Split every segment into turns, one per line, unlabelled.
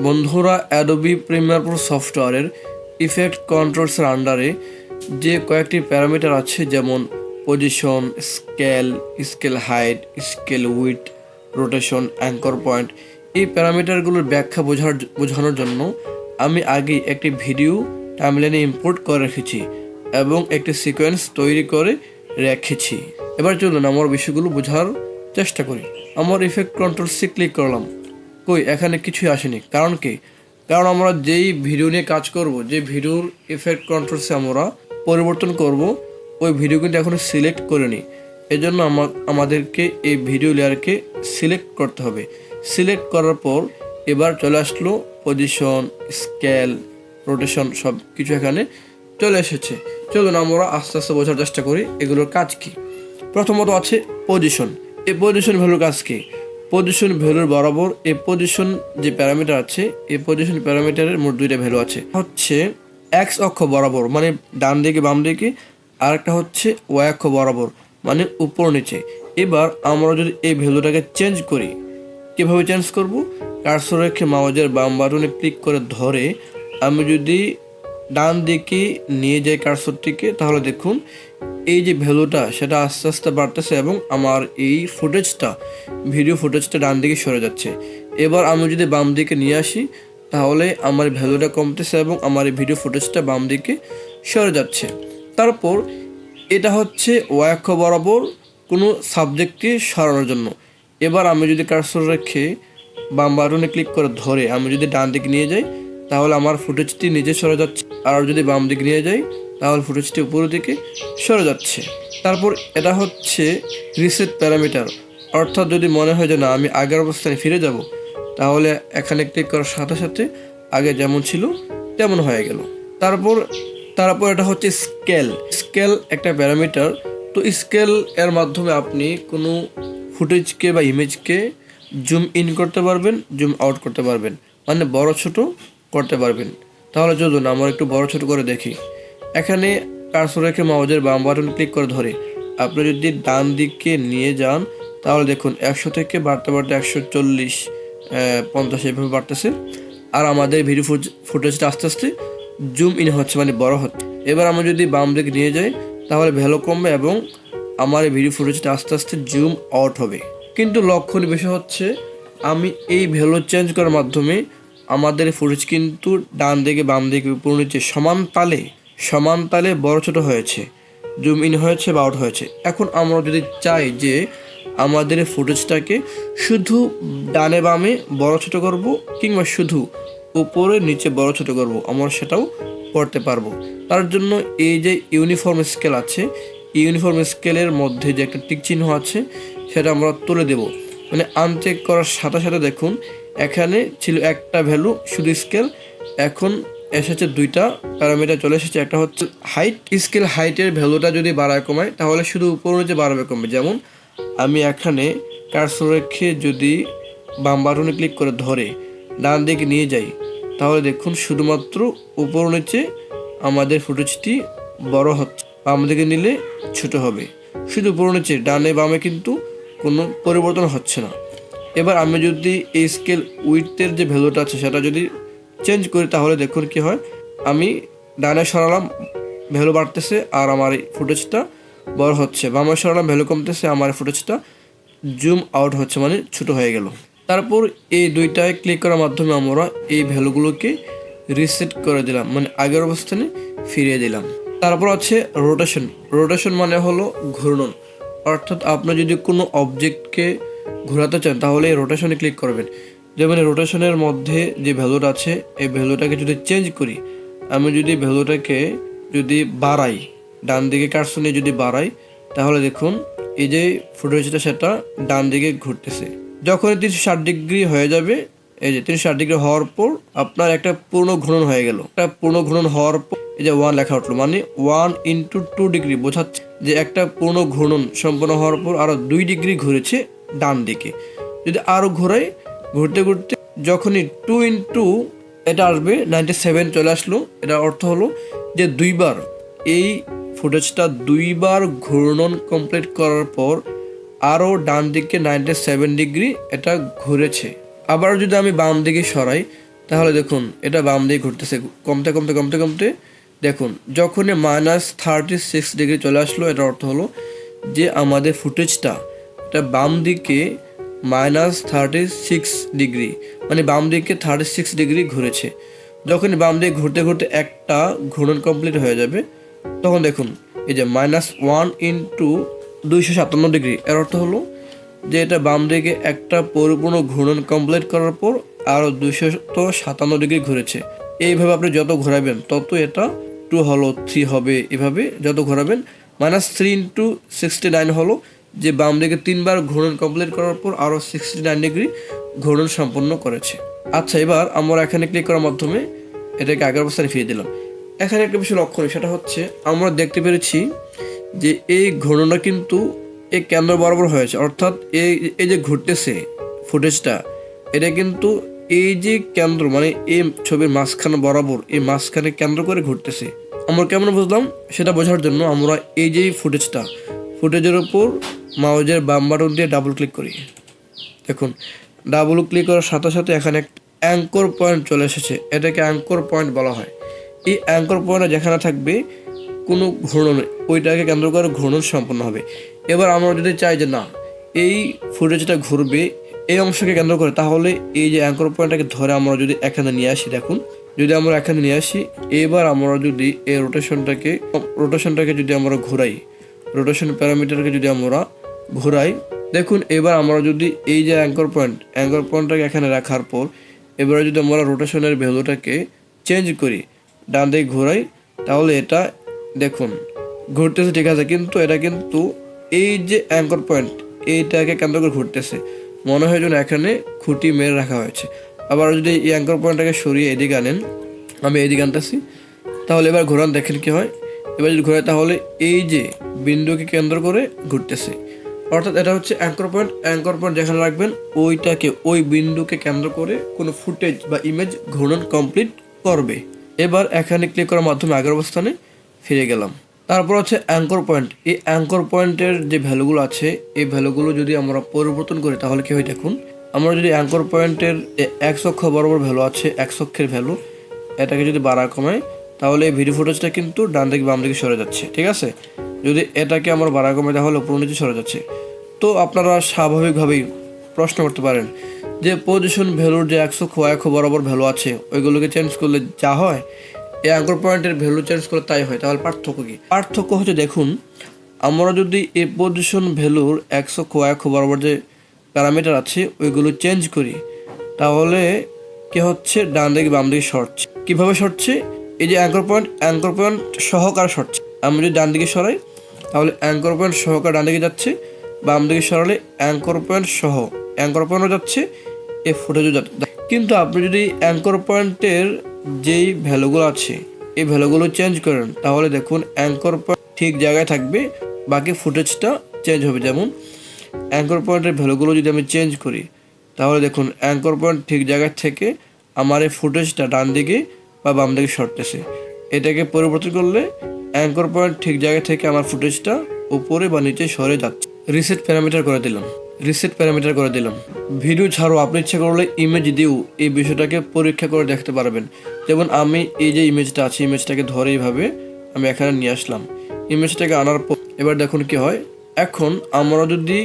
বন্ধুরা, Adobe Premiere Pro সফটওয়্যারের effect কন্ট্রোলসের আন্ডারে যে কয়েকটি প্যারামিটার আছে, যেমন position, scale height, scale with, rotation, anchor point, এই প্যারামিটারগুলোর ব্যাখ্যা বোঝানোর জন্য আমি আগে একটি ভিডিও টাইমলাইনে ইম্পোর্ট করে রেখেছি এবং একটি সিকোয়েন্স তৈরি করে রেখেছি। এবার চলুন আমার বিষয়গুলো বোঝার চেষ্টা করি। আমার ইফেক্ট কন্ট্রোলসে ক্লিক করলাম, কই এখানে কিছুই আসেনি। কারণ কি? কারণ আমরা যেই ভিডিও নিয়ে কাজ করব, যে ভিডিওর ইফেক্ট কন্ট্রোলসে আমরা পরিবর্তন করব, ওই ভিডিও কিন্তু এখনো সিলেক্ট করিনি। এজন্য আমাদেরকে এই ভিডিও লেয়ারকে সিলেক্ট করতে হবে। সিলেক্ট করার পর এবার চলে আসলো পজিশন, স্কেল, রোটেশন, সব কিছু এখানে চলে এসেছে। চলুন আমরা আস্তে আস্তে বোঝার চেষ্টা করি এগুলোর কাজ কি। প্রথমত আছে পজিশন। এই পজিশন ভ্যালুর কাজ কি? পজিশন ভ্যালুর বরাবর এই পজিশন যে প্যারামিটার আছে, এই পজিশন প্যারামিটারের মোট দুইটা ভ্যালু আছে। হচ্ছে এক্স অক্ষ বরাবর, মানে ডান দিকে বাম দিকে, আর একটা হচ্ছে ওয়াই অক্ষ বরাবর, মানে উপর নিচে। এবার আমরা যদি এই ভ্যালুটাকে চেঞ্জ করি, কীভাবে চেঞ্জ করব? কার্সর রেখে মাউজের বাম বাটনে ক্লিক করে ধরে আমি যদি ডান দিকে নিয়ে যাই কার্সরটিকে, তাহলে দেখুন এই যে ভ্যালুটা সেটা আস্তে আস্তে বাড়তেছে এবং আমার এই ভিডিও ফুটেজটা ডান দিকে সরে যাচ্ছে। এবার আমি যদি বাম দিকে নিয়ে আসি, তাহলে আমার ভ্যালুটা কমতেছে এবং আমার এই ভিডিও ফুটেজটা বাম দিকে সরে যাচ্ছে। তারপর এটা হচ্ছে ওয়াই অক্ষ বরাবর কোনো সাবজেক্টকে সরানোর জন্য। এবার আমি যদি কার্সর রেখে বাম বাটনে ক্লিক করে ধরে আমি যদি ডান দিকে নিয়ে যাই, তাহলে আমার ফুটেজটি নিচে সরে যাচ্ছে, আর যদি বাম দিকে নিয়ে যাই তাহলে ফুটেজটি উপরের দিকে সরে যাচ্ছে। তারপর এটা হচ্ছে রিসেট প্যারামিটার, অর্থাৎ যদি মনে হয় যে না আমি আগের অবস্থানে ফিরে যাব, তাহলে এখানে ক্লিক করার সাথে সাথে আগে যেমন ছিল তেমন হয়ে গেল। তারপর এটা হচ্ছে স্কেল একটা প্যারামিটার। তো স্কেল এর মাধ্যমে আপনি কোনো ফুটেজকে বা ইমেজকে জুম ইন করতে পারবেন, জুম আউট করতে পারবেন, মানে বড় ছোট করতে পারবেন। তাহলে চলুন আমরা একটু বড় ছোট করে দেখি। এখানে কার্সর রেখে মাউজের বাম বাটন ক্লিক করে ধরে আপনি যদি ডান দিকে নিয়ে যান, তাহলে দেখুন 100 থেকে বাড়তে বাড়তে 140, 50 এভাবে বাড়তেছে, আর আমাদের ভিডিও ফুটেজটা আস্তে আস্তে জুম ইন হচ্ছে, মানে বড় হচ্ছে। এবার আমরা যদি বাম দিকে নিয়ে যাই, তাহলে ভ্যালু কমবে এবং আমার এই ভিডিও ফুটেজটা আস্তে আস্তে জুম আউট হবে। কিন্তু লক্ষণীয় বিষয় হচ্ছে, আমি এই ভ্যালু চেঞ্জ করার মাধ্যমে আমাদের ফুটেজ কিন্তু ডান দিকে বাম দিকে উপর নিচে সমান তালে বড় ছোট হয়েছে, জুম ইন হয়েছে বা আউট হয়েছে। এখন আমরা যদি চাই যে আমাদের ফুটেজটাকে শুধু ডানে বামে বড় ছোট করব, কিংবা শুধু উপরে নিচে বড় ছোট করব, আমরা সেটাও করতে পারবো। তার জন্য এই যে ইউনিফর্ম স্কেল আছে, ইউনিফর্ম স্কেলের মধ্যে যে একটা টিক চিহ্ন আছে, সেটা আমরা তুলে দেব। মানে আনচেক করার সাথে সাথে দেখুন এখানে ছিল একটা ভ্যালু শুধু স্কেল, এখন এসেছে দুইটা প্যারামিটার চলে এসেছে। একটা হচ্ছে হাইট। স্কেল হাইটের ভ্যালুটা যদি বাড়ায় কমায়, তাহলে শুধু উপর নিচে বাড়বে কমবে। যেমন আমি এখানে কার্সর রেখে যদি বাম বাটনে ক্লিক করে ধরে ডান দিকে নিয়ে যাই, তাহলে দেখুন শুধুমাত্র উপর নিচে আমাদের ফুটেজটি বড় হচ্ছে, বাম দিকে নিলে ছোট হবে। শুধু উপর নিচে, ডানে বামে কিন্তু কোনো পরিবর্তন হচ্ছে না। এবার আমি যদি এই স্কেল উইথের যে ভ্যালুটা আছে সেটা যদি চেঞ্জ করি, তাহলে দেখুন কি হয়, আমি ডানে সরালাম ভ্যালু বাড়তেছে আর আমার এই ফুটেজটা বড় হচ্ছে, বামে সরালাম ভ্যালু কমতেছে, আমার ফুটেজটা জুম আউট হচ্ছে, মানে ছোট হয়ে গেল। তারপর এই দুইটায় ক্লিক করার মাধ্যমে আমরা এই ভ্যালুগুলোকে রিসেট করে দিলাম, মানে আগের অবস্থানে ফিরিয়ে দিলাম। তারপর আছে রোটেশন মানে হলো ঘূর্ণন, অর্থাৎ আপনি যদি কোনো অবজেক্টকে ঘোরাতে চান তাহলে এই রোটেশনে ক্লিক করবেন। যেমন রোটেশনের মধ্যে যে ভ্যালুটা আছে, এই ভ্যালুটাকে যদি চেঞ্জ করি, আমি যদি ভ্যালুটাকে যদি বাড়াই, ডান দিকে কার্সর নিয়ে যদি বাড়াই, তাহলে দেখুন এই যে ফুটেজটা সেটা ডান দিকে ঘুরতেছে। যখন 360 ডিগ্রি হয়ে যাবে, এই যে 360 ডিগ্রি হওয়ার পর আপনার একটা পূর্ণ ঘূর্ণন হয়ে গেল। একটা পূর্ণ ঘূর্ণন হওয়ার পর এই যে 1 লেখা উঠলো, মানে 1 × 2 ডিগ্রি, বোঝাচ্ছে যে একটা পূর্ণ ঘূর্ণন সম্পন্ন হওয়ার পর আরও 2 ডিগ্রি ঘুরেছে ডান দিকে। যদি আরও ঘোরাই, ঘুরতে ঘুরতে যখনই 2 × এটা আসবে 97 চলে আসলো, এটার অর্থ হলো যে দুইবার এই ফুটেজটা দুইবার ঘূর্ণন কমপ্লিট করার পর আরও ডান দিকে 97 ডিগ্রি এটা ঘুরেছে। আবার যদি আমি বাম দিকে সরাই তাহলে দেখুন এটা বাম দিকে ঘুরতেছে, কমতে কমতে কমতে কমতে দেখুন যখনই -36 ডিগ্রি চলে আসলো, এটার অর্থ হলো যে আমাদের ফুটেজটা এটা বাম দিকে -36 ডিগ্রি, মানে বাম দিকে 36 ডিগ্রি ঘুরেছে। যখন বাম দিকে ঘুরতে ঘুরতে একটা ঘূর্ণন কমপ্লিট হয়ে যাবে, তখন দেখুন এই যে -1 ইন্টু 257 ডিগ্রি, এর অর্থ হলো যে এটা বাম দিকে একটা পরিপূর্ণ ঘূর্ণন কমপ্লিট করার পর আরও 257 ডিগ্রি ঘুরেছে। এইভাবে আপনি যত ঘোরাবেন তত এটা 2 হলো 3 হবে, এভাবে যত ঘোরাবেন। -3 ইন্টু 69 হলো যে বাম দিকে 3বার ঘূর্ণন কমপ্লিট করার পর আরও 69 ডিগ্রি ঘূর্ণন সম্পন্ন করেছে। আচ্ছা, এবার আমরা এখানে ক্লিক করার মাধ্যমে এটাকে আগের অবস্থায় ফিরিয়ে দিলাম। এখানে একটা বিষয় লক্ষ্য করি, সেটা হচ্ছে আমরা দেখতে পেরেছি যে এই ঘূর্ণনটা কিন্তু এই কেন্দ্র বরাবর হয়েছে, অর্থাৎ এই যে ঘুরতেছে ফুটেজটা, এটা কিন্তু এই যে কেন্দ্র মানে এই ছবির মাঝখানে বরাবর, এই মাঝখানে কেন্দ্র করে ঘুরতেছে। আমরা কেমন বুঝলাম সেটা বোঝার জন্য আমরা এই যে ফুটেজের উপর মাউজের বাম বাটন দিয়ে ডাবল ক্লিক করি। দেখুন ডাবল ক্লিক করার সাথে সাথে এখানে অ্যাঙ্কর পয়েন্ট চলে এসেছে, এটাকে অ্যাঙ্কর পয়েন্ট বলা হয়। এই অ্যাঙ্কর পয়েন্টে যেখানে থাকবে কোনো ঘূর্ণন, ওইটাকে কেন্দ্র করে ঘূর্ণন সম্পন্ন হবে। এবার আমরা যদি চাই যে না এই ফুটেজটা ঘুরবে এই অংশকে কেন্দ্র করে, তাহলে এই যে অ্যাঙ্কর পয়েন্টটাকে ধরে আমরা যদি এখানে নিয়ে আসি, দেখুন যদি আমরা এখানে নিয়ে আসি, এবার আমরা যদি এই রোটেশনটাকে যদি আমরা ঘোরাই, রোটেশন প্যারামিটারকে যদি আমরা ঘোরাই, দেখুন এবার আমরা যদি এই যে অ্যাঙ্কর পয়েন্টটাকে এখানে রাখার পর এবারে যদি আমরা রোটেশনের ভ্যালুটাকে চেঞ্জ করি, ডান দিকে ঘোরাই, তাহলে এটা দেখুন ঘুরতেছে, ঠিক আছে, কিন্তু এটা কিন্তু এই যে অ্যাঙ্কর পয়েন্ট এইটাকে কেন্দ্র করে ঘুরতেছে, মনে হয় যেন এখানে খুঁটি মেরে রাখা হয়েছে। আবার যদি এই অ্যাঙ্কর পয়েন্টটাকে সরিয়ে এদিকে আনেন, আমি এদিকে আনতেছি, তাহলে এবার ঘোরান, দেখেন কি হয়। এবার যদি ঘোরাই তাহলে এই যে বিন্দুকে কেন্দ্র করে ঘুরতেছে, অর্থাৎ এটা হচ্ছে অ্যাঙ্কর পয়েন্ট যেখানে রাখবেন ওই বিন্দুকে কেন্দ্র করে কোনো ফুটেজ বা ইমেজ ঘূর্ণন কমপ্লিট করবে। এবার এখানে ক্লিক করার মাধ্যমে আগের অবস্থানে ফিরে গেলাম। তারপর হচ্ছে অ্যাঙ্কর পয়েন্ট। এই অ্যাঙ্কর পয়েন্টের যে ভ্যালুগুলো আছে, এই ভ্যালুগুলো যদি আমরা পরিবর্তন করি তাহলে কি হয় দেখুন, আমরা যদি অ্যাঙ্কর পয়েন্টের x অক্ষ বরাবর ভ্যালু আছে, x অক্ষের ভ্যালু, এটাকে যদি বাড়া কমাই তাহলে এই ভিডিও ফুটেজটা কিন্তু ডান দিকে বাম দিকে সরে যাচ্ছে, ঠিক আছে। যদি এটাকে আমরা বাড়া কমাই তাহলে উপর নিচে সরে যাচ্ছে। তো আপনারা স্বাভাবিকভাবেই প্রশ্ন করতে পারেন যে পজিশন ভ্যালুর যে x অক্ষ y অক্ষ বরাবর ভ্যালু আছে ওইগুলোকে চেঞ্জ করলে যা হয়, এই অ্যাঙ্কর পয়েন্টের ভ্যালু চেঞ্জ করলে তাই হয়। তাহলে পার্থক্য কি? পার্থক্য হচ্ছে দেখুন, আমরা যদি এই পজিশন ভ্যালুর x অক্ষ y অক্ষ বরাবর যে প্যারামিটার আছে ওইগুলো চেঞ্জ করি, তাহলে কি হচ্ছে, ডান দিকে বাম দিকে সরছে। কীভাবে সরছে? এই যে অ্যাঙ্কর পয়েন্ট সহকারে সরছে। আমি যদি ডান দিকে সরাই তাহলে অ্যাঙ্কর পয়েন্ট সহকারে ডান দিকে যাচ্ছে, বাম দিকে সরালে অ্যাঙ্কর পয়েন্টও যাচ্ছে, এই ফুটেজও যাচ্ছে। কিন্তু আপনি যদি অ্যাঙ্কর পয়েন্টের যেই ভ্যালুগুলো আছে এই ভ্যালুগুলো চেঞ্জ করেন তাহলে দেখুন অ্যাঙ্কর পয়েন্ট ঠিক জায়গায় থাকবে, বাকি ফুটেজটা চেঞ্জ হবে। যেমন অ্যাঙ্কর পয়েন্টের ভ্যালুগুলো যদি আমি চেঞ্জ করি তাহলে দেখুন অ্যাঙ্কর পয়েন্ট ঠিক জায়গায় থেকে আমার এই ফুটেজটা ডান দিকে বা বাম দিকে সরতেছে। এটাকে পরিবর্তন করলে অ্যাঙ্কর পয়েন্ট ঠিক জায়গা থেকে আমার ফুটেজটা উপরে বা নিচে সরে যাচ্ছে। রিসেট প্যারামিটার করে দিলাম। ভিডিও ছাড়াও আপনি ইচ্ছা করলে ইমেজ দিয়েও এই বিষয়টাকে পরীক্ষা করে দেখতে পারবেন। যেমন আমি এই যে ইমেজটা আছে, ইমেজটাকে ধরে এইভাবে আমি এখানে নিয়ে আসলাম। ইমেজটাকে আনার পর এবার দেখুন কি হয়। এখন আমরা যদি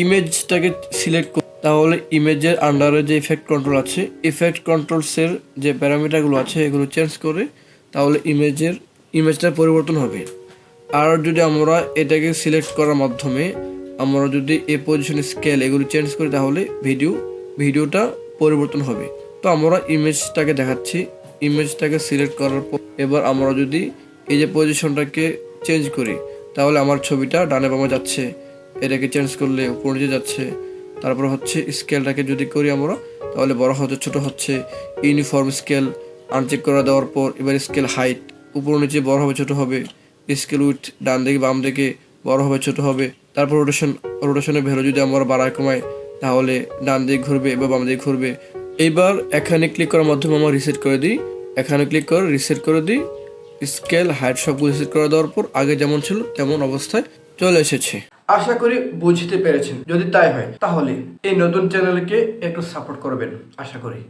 ইমেজটাকে সিলেক্ট করি তাহলে ইমেজের আন্ডারে যে ইফেক্ট কন্ট্রোল আছে, ইফেক্ট কন্ট্রোলসের যে প্যারামিটারগুলো আছে এগুলো চেঞ্জ করে তাহলে ইমেজটা পরিবর্তন হবে। আর যদি আমরা এটাকে সিলেক্ট করার মাধ্যমে আমরা যদি এই পজিশন স্কেল এগুলো চেঞ্জ করি তাহলে ভিডিওটা পরিবর্তন হবে। তো আমরা ইমেজটাকে দেখাচ্ছি, ইমেজটাকে সিলেক্ট করার পর এবার আমরা যদি এই যে পজিশনটাকে চেঞ্জ করি তাহলে আমার ছবিটা ডানে বামে যাচ্ছে, এটাকে চেঞ্জ করলে উপর নিচে যাচ্ছে। তারপর হচ্ছে স্কেলটাকে যদি করি আমরা তাহলে বড় হচ্ছে ছোট হচ্ছে। ইউনিফর্ম স্কেল আনচেক করে দেওয়ার পর এবার স্কেল হাইট উপর নিচে বড় হবে ছোট হবে, স্কেল উইথ ডান দিকে বাম দিকে বড় হবে ছোট হবে। তারপর রোটেশনের ভ্যালু যদি আমরা বাড়ায় কমাই তাহলে ডান দিকে ঘুরবে বা বাম দিকে ঘুরবে। এইবার এখানে ক্লিক করার মাধ্যমে আমরা রিসেট করে দিই, এখানে ক্লিক করে রিসেট করে দিই। স্কেল হাইট সবগুলো রিসেট করে দেওয়ার পর আগে যেমন ছিল তেমন অবস্থায় চলে এসেছে। আশা করি বুঝতে পেরেছেন। যদি তাই হয় তাহলে এই নতুন চ্যানেলকে একটু সাপোর্ট করবেন আশা করি।